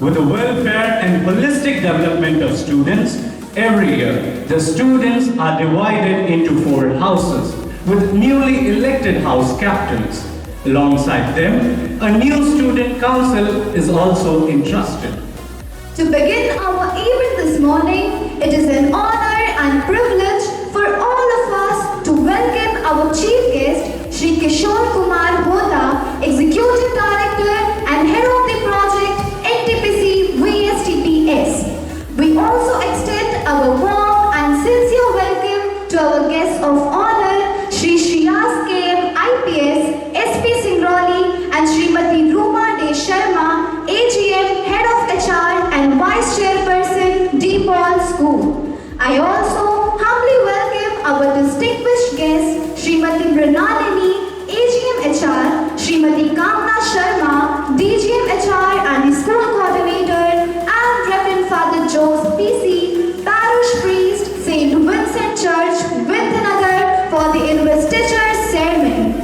With the welfare and holistic development of students, every year the students are divided into 4 houses with newly elected house captains. Alongside them, a new student council is also entrusted. To begin our event this morning, it is an honor and privilege for all of us to welcome our chief guest, Shri Kishore Kumar Hota, Executive Director and Head of the Project NTPC VSTPS. We also extend our warm and sincere welcome to our guests of honor, Shri Shriyas KM IPS, SP Singrauli and Srimati Ruma De Sharma, AGM, Head of HR and Vice Chairperson, DePaul School. I also humbly welcome our distinguished guests, Srimati Mrinalini, AGM HR, Srimati Kamna Sharma, DGM HR and the School Coordinator, and Reverend Father Jose PC, Parish Priest, St. Vincent Church, Vindhanagar, for the investiture ceremony.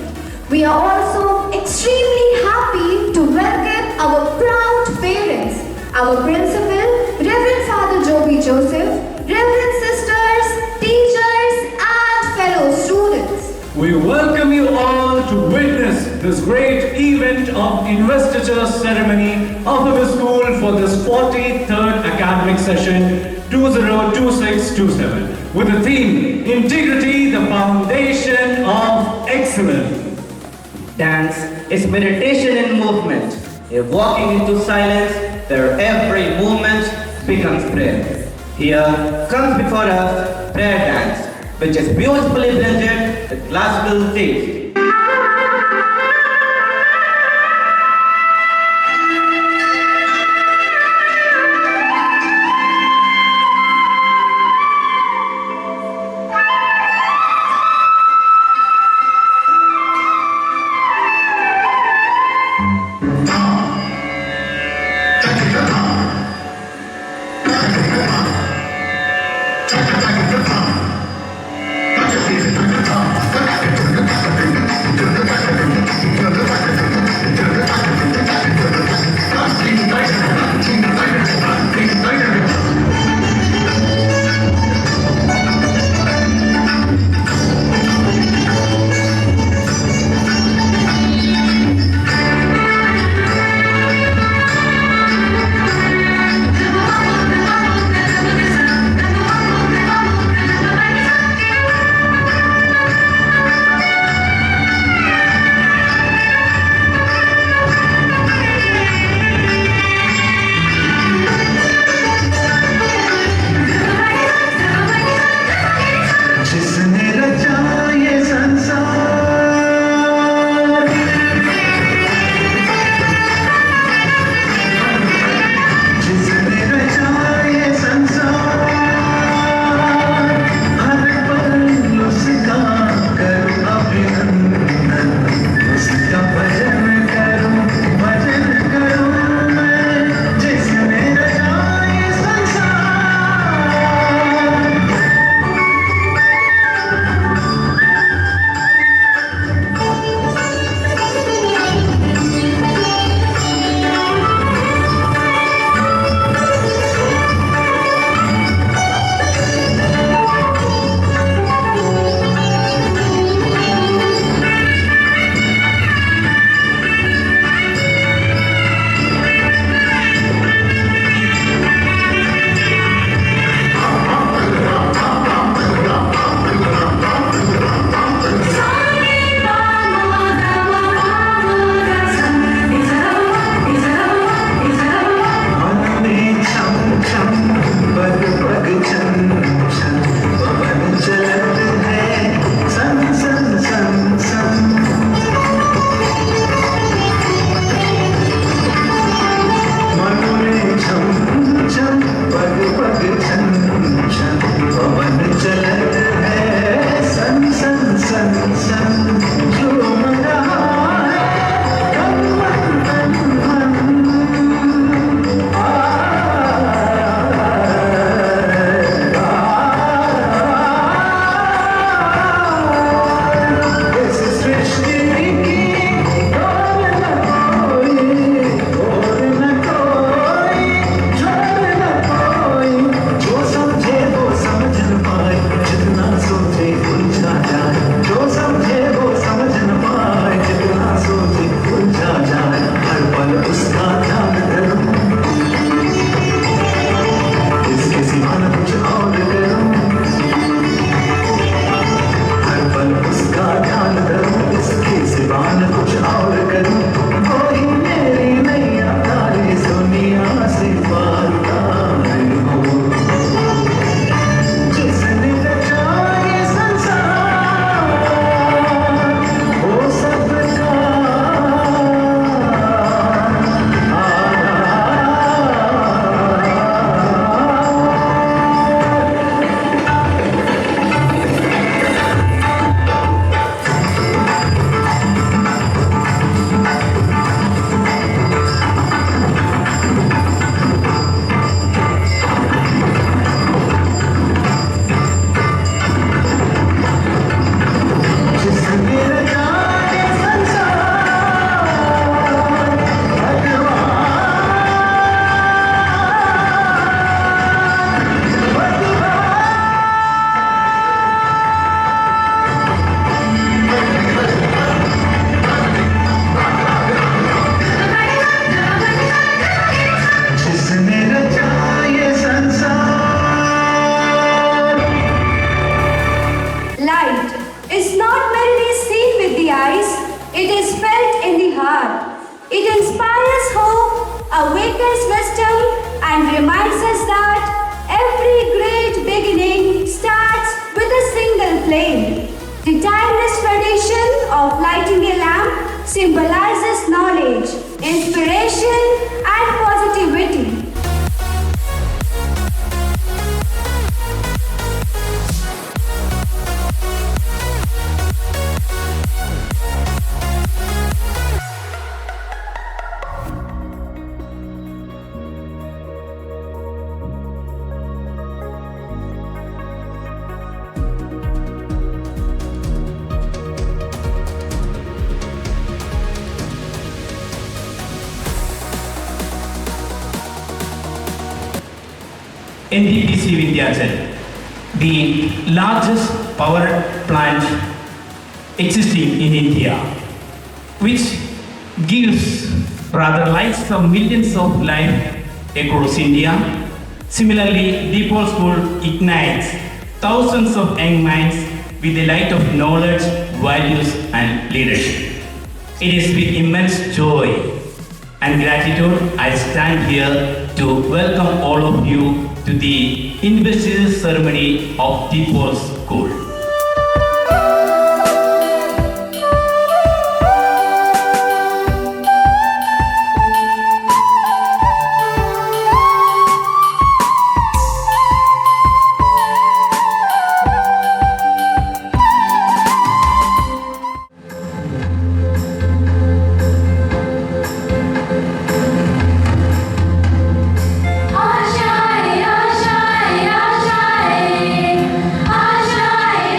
We are also extremely happy to welcome our proud parents, our principal, Reverend Father Joby Joseph, Reverend sisters, teachers, and fellow students. We welcome you all to witness this great event of investiture ceremony of our school for this 43rd academic session 2026-27 with the theme Integrity, the Foundation of Excellence. Dance is meditation in movement, a walking into silence where every movement becomes prayer. Here comes before us prayer dance, which is beautifully blended with classical taste. Thank you. reminds us that every great beginning starts with a single flame. The timeless tradition of lighting a lamp symbolizes knowledge, inspiration, and positivity. NTPC Vindhyachal, the largest power plant existing in India, which gives rather lights of millions of lives across India. Similarly, Deepal School ignites thousands of young minds with the light of knowledge, values, and leadership. It is with immense joy and gratitude I stand here to welcome all of you to the investiture ceremony of Deepal School. Ashai, Ashai, Ashai, Ashai.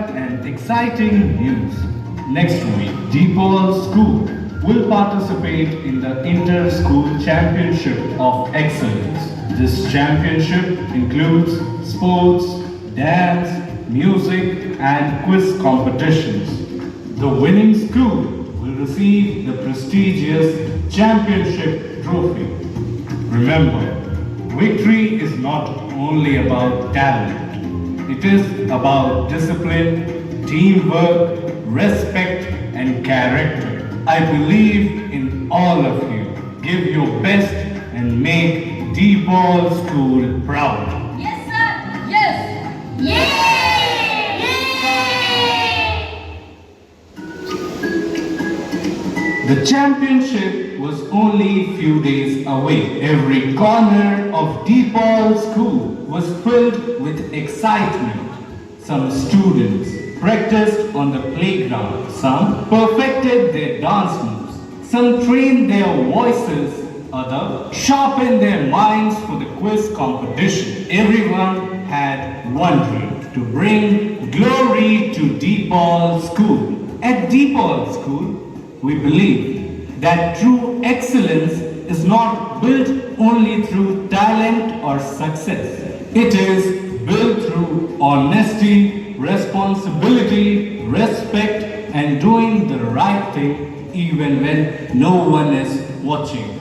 have an exciting news. Next week, DePaul School will participate in the Inter-School Championship of Excellence. This championship includes sports, dance, music, and quiz competitions. The winning school will receive the prestigious championship trophy. Remember, victory is not only about talent. It is about discipline, teamwork, respect, and character. I believe in all of you. Give your best and make DePaul School proud. Yes, sir. Yes. Yay! Yay! The championship was only a few days away. Every corner of DePaul School was filled with excitement. Some students practiced on the playground. Some perfected their dance moves. Some trained their voices. Others sharpened their minds for the quiz competition. Everyone had one dream: to bring glory to DePaul School. At DePaul School, we believe that true excellence is not built only through talent or success. It is built through honesty, responsibility, respect, and doing the right thing even when no one is watching.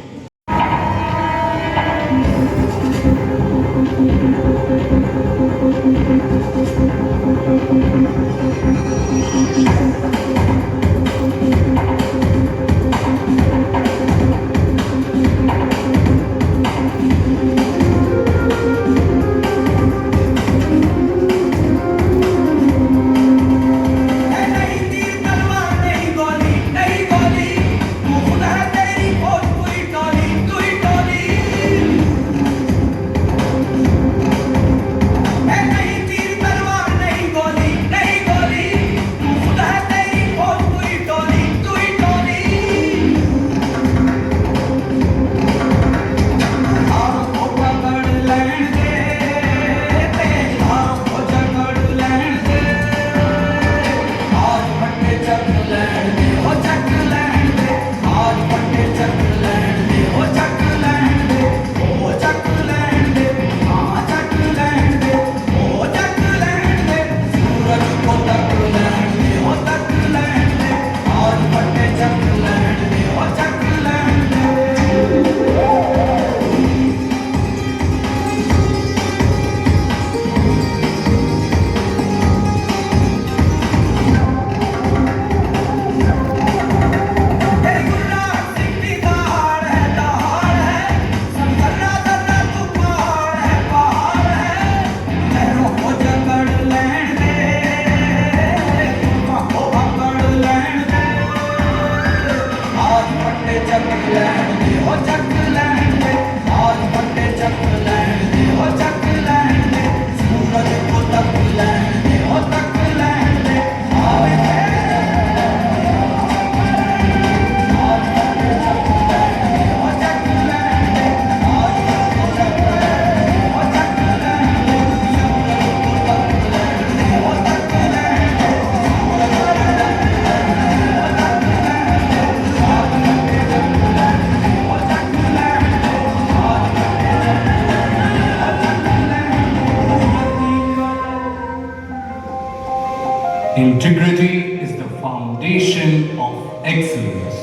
Integrity is the foundation of excellence.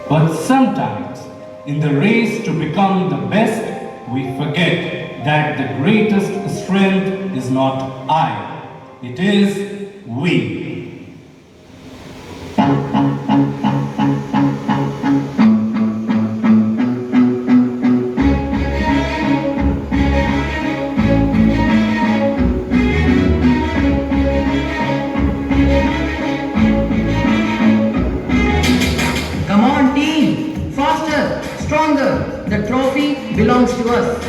But sometimes, in the race to become the best, we forget that the greatest strength is not I, it is we. Come on, team! Faster! Stronger! The trophy belongs to us.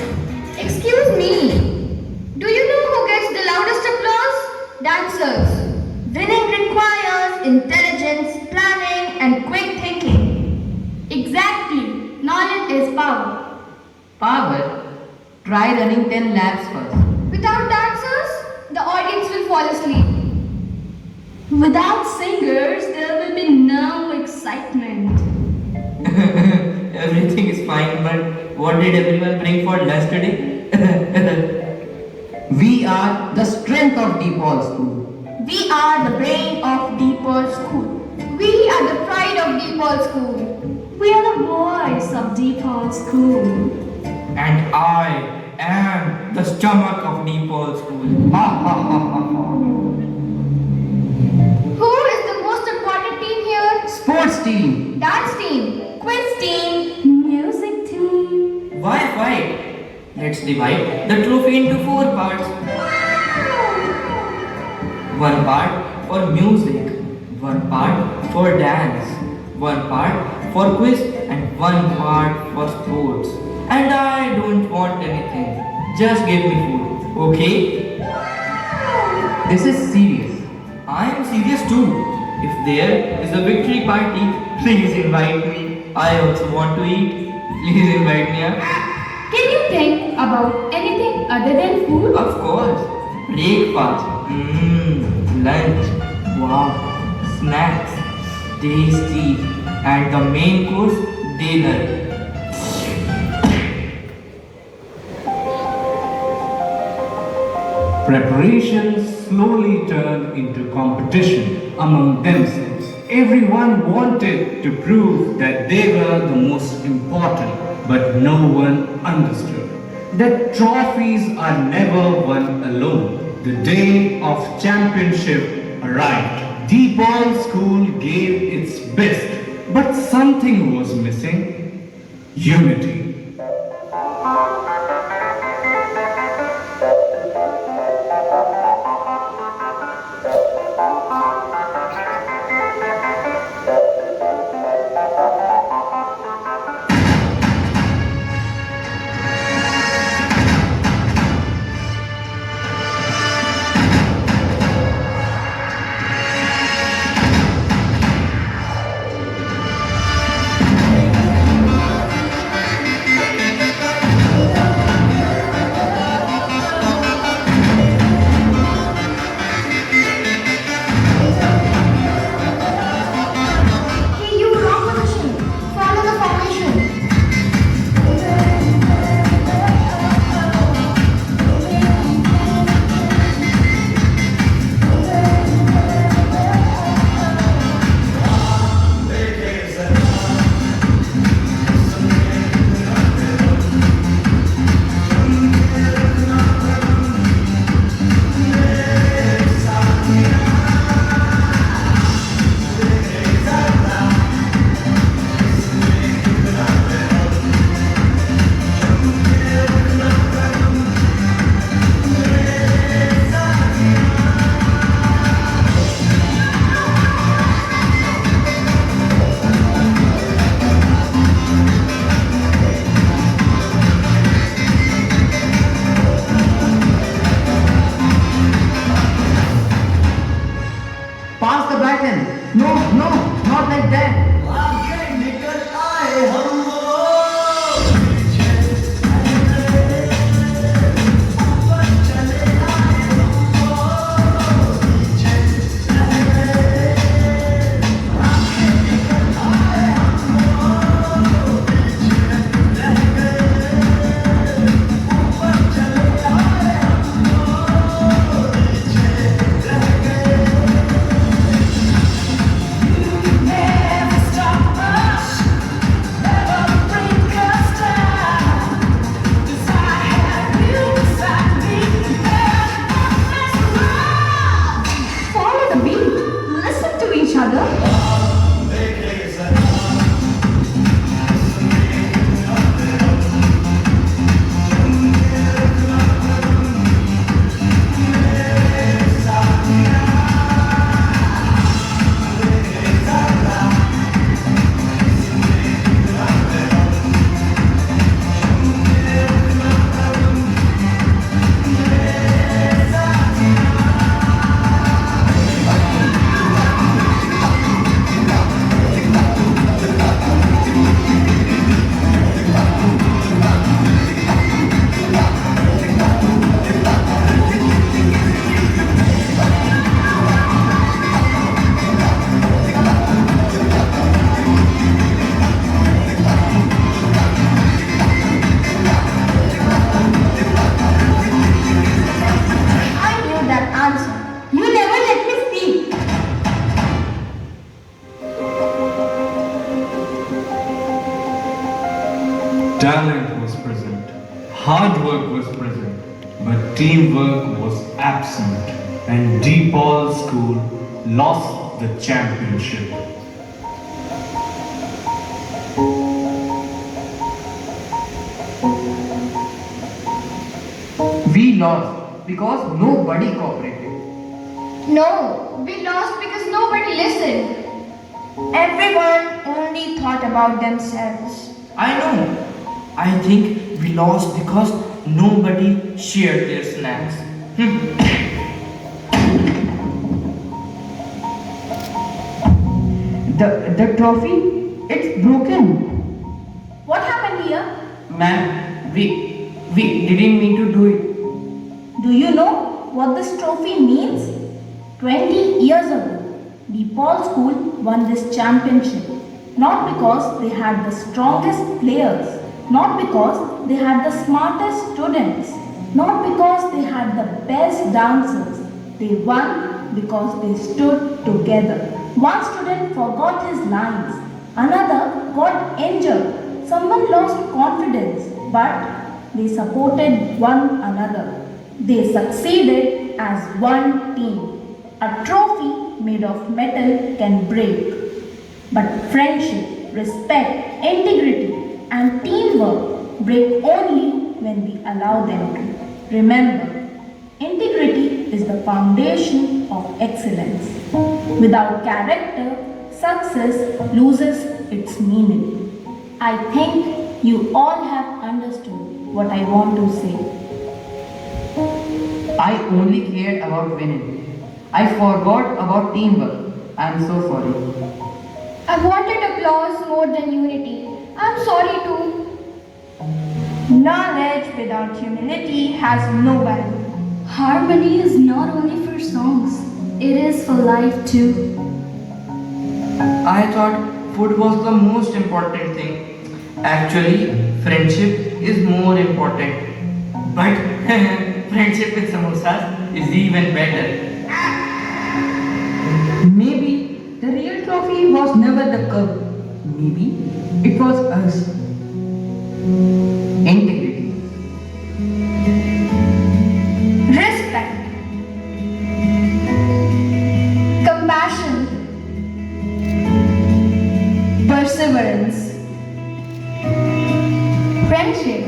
Excuse me. Do you know who gets the loudest applause? Dancers. Winning requires intelligence, planning, and quick thinking. Exactly. Knowledge is power. Power? Try running 10 laps first. Without dancers, the audience will fall asleep. what did everyone bring for lunch today? We are the strength of DePaul School. We are the brain of DePaul School. We are the pride of DePaul School. We are the voice of DePaul School. And I am the stomach of DePaul School. Ha ha ha ha ha. Who is the most important team here? Sports team. Dance team. Quiz team. Music team. Why? Let's divide the trophy into 4 parts. One part for music, one part for dance, one part for quiz, and one part for sports. And I don't want anything. Just give me food, okay? This is serious. I am serious too. If there is a victory party, please invite me. I also want to eat. Please invite me. Can you think about anything other than food? Of course. Breakfast. Lunch. Wow. Snacks. Tasty. And the main course, dinner. Preparations slowly turned into competition among themselves. Everyone wanted to prove that they were the most important, but no one understood that trophies are never won alone. The day of championship arrived. DePaul School gave its best, but something was missing: unity. Hey, you wrong position. Follow the formation. Pass the baton. No, not like that. Never Talent was present, hard work was present, but teamwork was absent, and DePaul School lost the championship. We lost because nobody cooperated. No, we lost because nobody listened. Everyone only thought about themselves. I know. I think we lost because nobody shared their snacks. The trophy, it's broken. What happened here? Ma'am, we didn't mean to do it. Do you know what this trophy means? 20 years ago, DePaul School won this championship. Not because they had the strongest players, not because they had the smartest students, not because they had the best dancers. They won because they stood together. One student forgot his lines, another got injured, someone lost confidence, but they supported one another. They succeeded as one team. A trophy made of metal can break, but friendship, respect, integrity, and teamwork break only when we allow them to. Remember, integrity is the foundation of excellence. Without character, success loses its meaning. I think you all have understood what I want to say. I only cared about winning. I forgot about teamwork. I'm so sorry. I wanted applause more than unity. I'm sorry too. Knowledge without humility has no value. Harmony is not only for songs, it is for life too. I thought food was the most important thing. Actually, friendship is more important. But friendship with samosas is even better. Maybe the real trophy was never the cup. Maybe it was us. Integrity. Respect, Compassion. Perseverance. Friendship.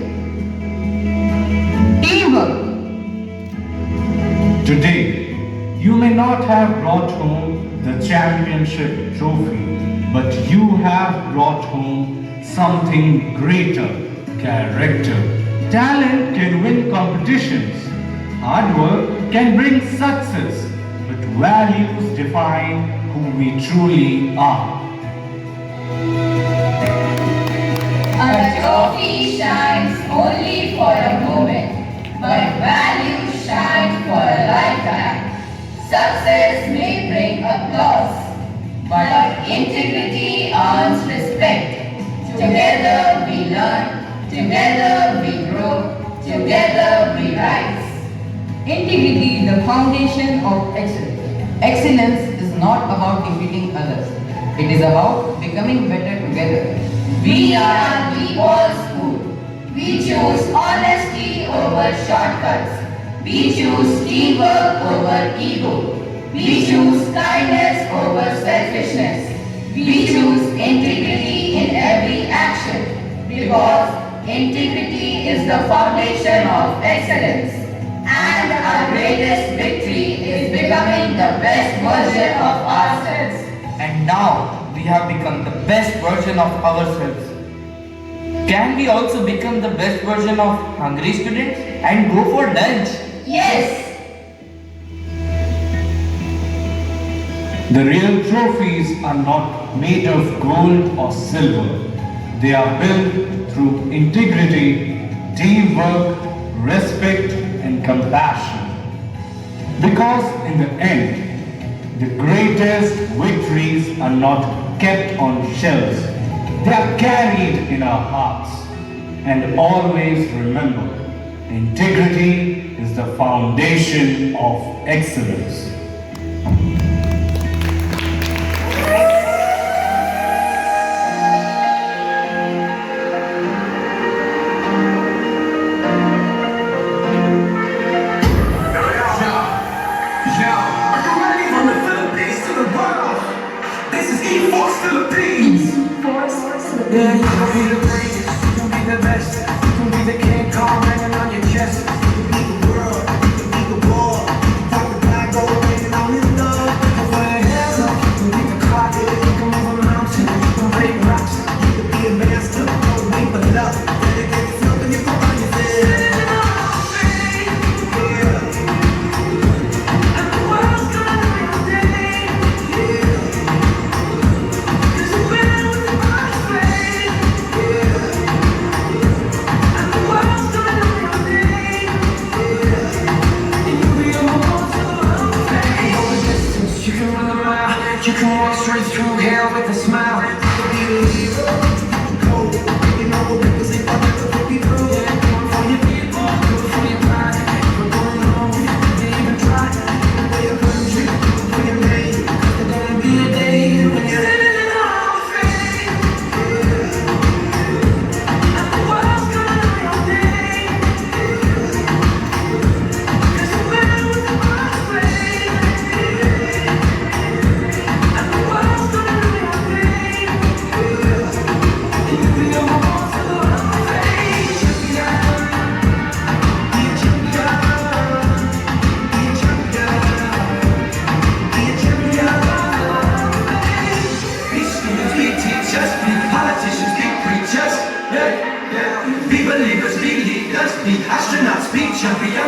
Teamwork. Today, you may not have brought home the championship trophy, but you have brought home something greater, character. Talent can win competitions. Hard work can bring success, but values define who we truly are. A trophy shines only for a moment, but values shine for a lifetime. Success may bring applause, but integrity earns respect. Together we learn, together we grow, together we rise. Integrity is the foundation of excellence. Excellence is not about defeating others. It is about becoming better together. We are DePaul School. We choose honesty over shortcuts. We choose teamwork over ego. We choose kindness over selfishness. We choose integrity in every action because integrity is the foundation of excellence. And our greatest victory is becoming the best version of ourselves. And now we have become the best version of ourselves. Can we also become the best version of hungry students and go for lunch? Yes! The real trophies are not made of gold or silver. They are built through integrity, teamwork, respect, and compassion. Because in the end, the greatest victories are not kept on shelves. They are carried in our hearts. And always remember, integrity is the foundation of excellence. Yeah, you can be the greatest, you can be the best, you can be the king, calm hanging on your chest. You can be the world, you can be the war. Talk the black gold waiting on his love. Put your hands up, you can be the clock, you can move a mountain, you can break rocks. You can be a master, don't wait for love. Dedicate yourself and you can find yourself. You can walk straight through hell with a smile. You can be the hero, cold. You know what people say, but never put me through. Yeah, do it for your people, do it for your pride. If we're going home, you didn't even try. Do it for your country, do it for your name. There's gonna be a day when you're living in the Hall of Fame. And the world's gonna know your name. 'Cause you're better with the first flame. And the world's gonna know your name. And you'll be number one to the Hall of Fame. Champion, be a champion, be a champion, be a champion. Be students, be teachers, be politicians, be preachers. Yeah, yeah. Be believers, be leaders, be astronauts, be champions.